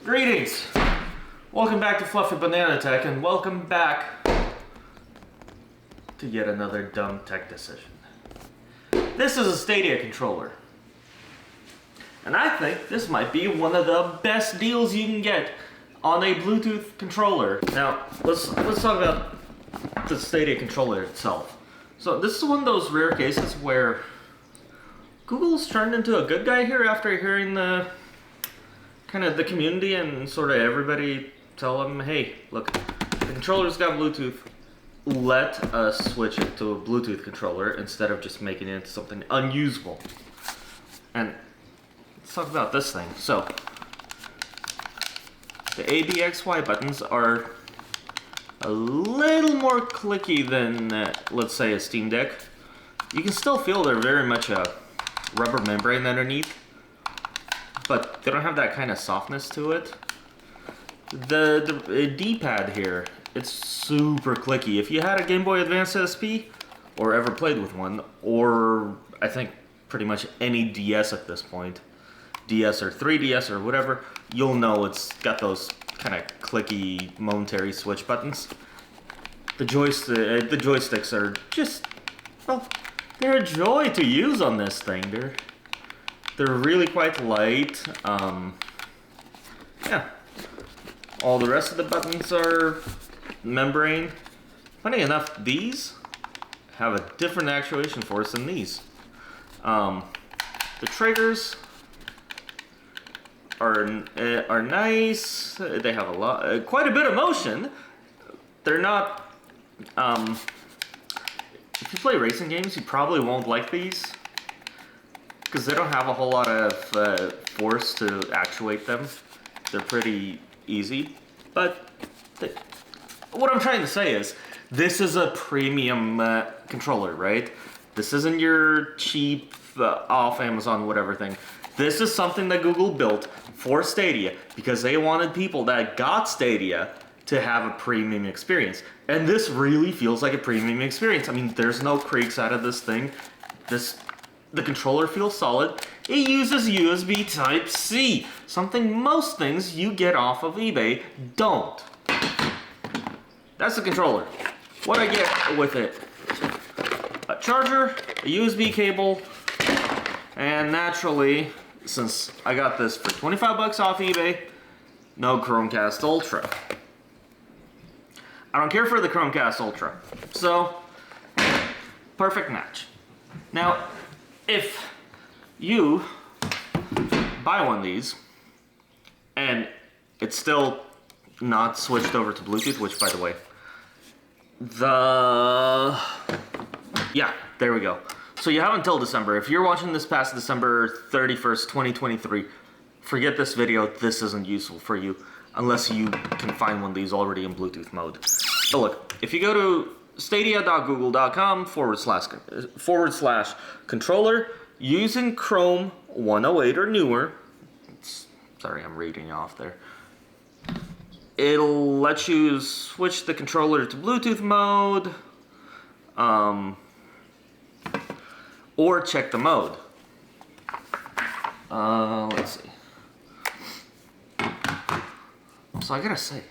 Greetings! Welcome back to Fluffy Banana Tech, and welcome back to yet another dumb tech decision. This is a Stadia controller. And I think this might be one of the best deals you can get on a Bluetooth controller. Now, let's talk about the Stadia controller itself. So this is one of those rare cases where Google's turned into a good guy here after hearing the kind of the community and sort of everybody tell them, hey, look, the controller's got Bluetooth. Let us switch it to a Bluetooth controller instead of just making it into something unusable. And let's talk about this thing. So the ABXY buttons are a little more clicky than, let's say, a Steam Deck. You can still feel they're very much a rubber membrane underneath, but they don't have that kind of softness to it. The D-pad here, it's super clicky. If you had a Game Boy Advance SP, or ever played with one, or I think pretty much any DS at this point, DS or 3DS or whatever, you'll know it's got those kind of clicky momentary switch buttons. The joysticks are just, well, they're a joy to use on this thing. They're really quite light. Yeah. All the rest of the buttons are membrane. Funny enough, these have a different actuation force than these. The triggers are nice. They have quite a bit of motion. They're not. If you play racing games, you probably won't like these because they don't have a whole lot of force to actuate them. They're pretty easy, but what I'm trying to say is this is a premium controller, right? This isn't your cheap off Amazon whatever thing. This is something that Google built for Stadia because they wanted people that got Stadia to have a premium experience. And this really feels like a premium experience. I mean, there's no creaks out of this thing. The controller feels solid. It uses USB Type-C, something most things you get off of eBay don't. That's the controller. What I get with it: a charger, a USB cable, and naturally, since I got this for 25 bucks off eBay, no Chromecast Ultra. I don't care for the Chromecast Ultra, so perfect match. Now, if you buy one of these and it's still not switched over to Bluetooth, which, by the way, yeah, there we go. So you have until December. If you're watching this past December 31st, 2023, forget this video. This isn't useful for you unless you can find one of these already in Bluetooth mode. So look, if you go to stadia.google.com/controller using Chrome 108 or newer, sorry, I'm reading off there, it'll let you switch the controller to Bluetooth mode, or check the mode. Let's see. So I gotta say,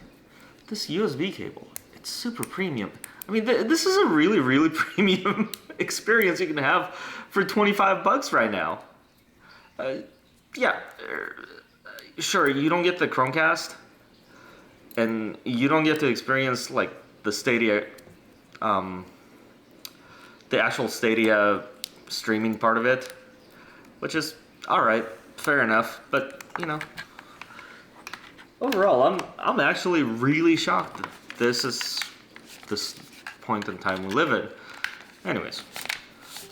this USB cable, it's super premium. I mean, this is a really, really premium experience you can have for 25 bucks right now. Yeah, sure, you don't get the Chromecast, and you don't get to experience, like, the Stadia, the actual Stadia streaming part of it, which is alright, fair enough, but, you know, overall, I'm actually really shocked that this is this point in time we live in. Anyways,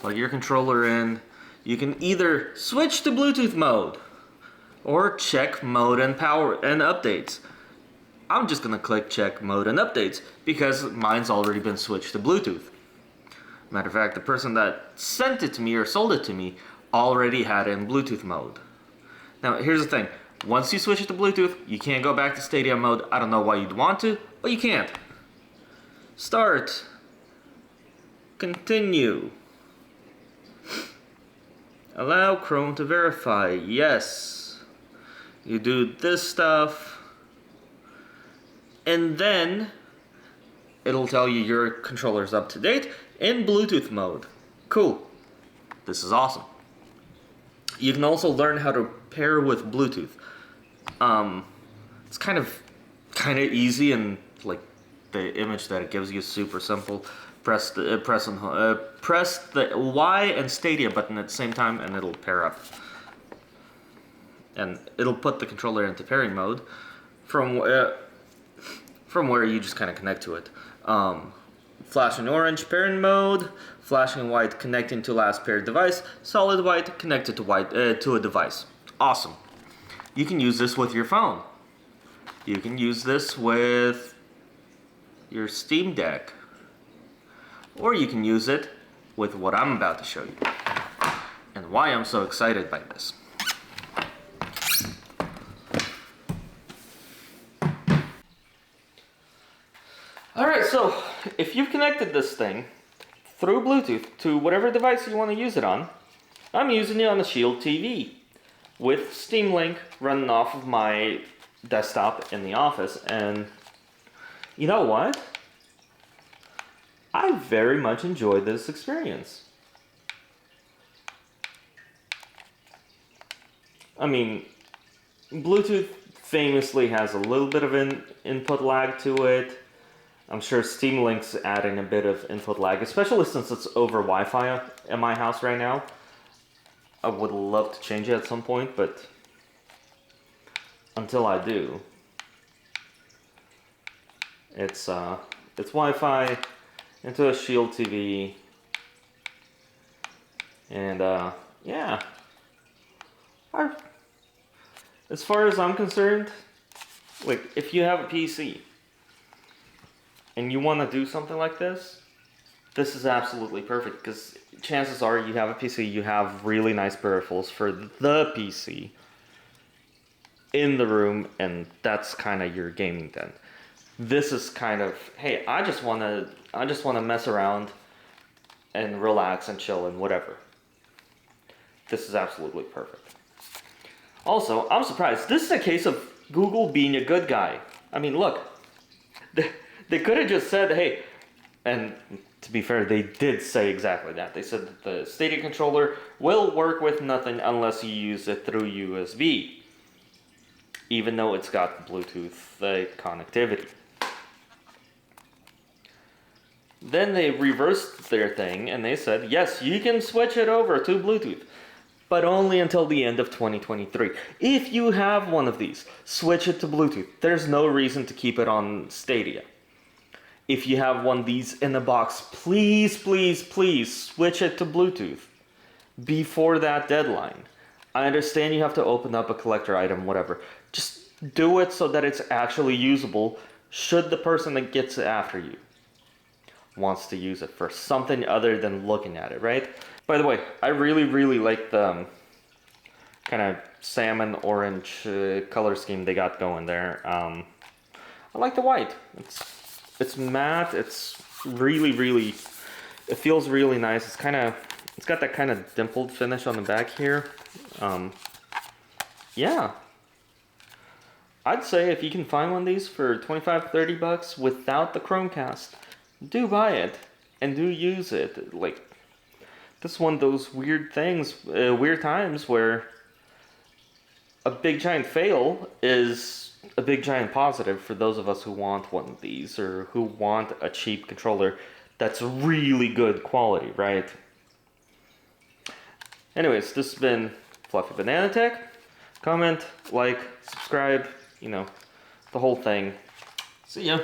plug your controller in. You can either switch to Bluetooth mode or check mode and power and updates. I'm just gonna click check mode and updates because mine's already been switched to Bluetooth. Matter of fact, the person that sent it to me or sold it to me already had it in Bluetooth mode. Now, here's the thing. Once you switch it to Bluetooth, you can't go back to Stadia mode. I don't know why you'd want to, but you can't. Start. Continue. Allow Chrome to verify. Yes. You do this stuff, and then it'll tell you your controller's up to date in Bluetooth mode. Cool. This is awesome. You can also learn how to pair with Bluetooth. It's kind of easy, and like the image that it gives you is super simple. Press the Y and Stadia button at the same time, and it'll pair up. And it'll put the controller into pairing mode from where you just kind of connect to it. Flashing orange pairing mode, flashing white connecting to last paired device, solid white connected to a device. Awesome. You can use this with your phone. You can use this with your Steam Deck. Or you can use it with what I'm about to show you. And why I'm so excited by this. Alright, so if you've connected this thing through Bluetooth to whatever device you want to use it on, I'm using it on the Shield TV with Steam Link running off of my desktop in the office, and you know what? I very much enjoyed this experience. I mean, Bluetooth famously has a little bit of an input lag to it. I'm sure Steam Link's adding a bit of input lag, especially since it's over Wi-Fi in my house right now. I would love to change it at some point, but until I do, it's Wi-Fi into a Shield TV, and yeah. As far as I'm concerned, like if you have a PC and you want to do something like this, this is absolutely perfect, because chances are you have a PC, you have really nice peripherals for the PC in the room, and that's kind of your gaming den. This is kind of, hey, I just want to mess around and relax and chill and whatever. This is absolutely perfect. Also, I'm surprised. This is a case of Google being a good guy. I mean, look, they could have just said, hey, and to be fair, they did say exactly that. They said that the Stadia controller will work with nothing unless you use it through USB, even though it's got Bluetooth connectivity. Then they reversed their thing and they said, yes, you can switch it over to Bluetooth, but only until the end of 2023. If you have one of these, switch it to Bluetooth. There's no reason to keep it on Stadia. If you have one of these in the box, please, please, please switch it to Bluetooth before that deadline. I understand you have to open up a collector item, whatever. Just do it so that it's actually usable should the person that gets it after you wants to use it for something other than looking at it, right? By the way, I really, really like the kind of salmon orange color scheme they got going there. I like the white. It's matte. It's really, really, it feels really nice. It's got that kind of dimpled finish on the back here. Yeah. I'd say if you can find one of these for 25, 30 bucks without the Chromecast, do buy it and do use it. Like, this is one of those weird things, weird times where a big giant fail is a big giant positive for those of us who want one of these, or who want a cheap controller that's really good quality, right? Anyways, this has been Fluffy Banana Tech. Comment, like, subscribe, you know, the whole thing. See ya.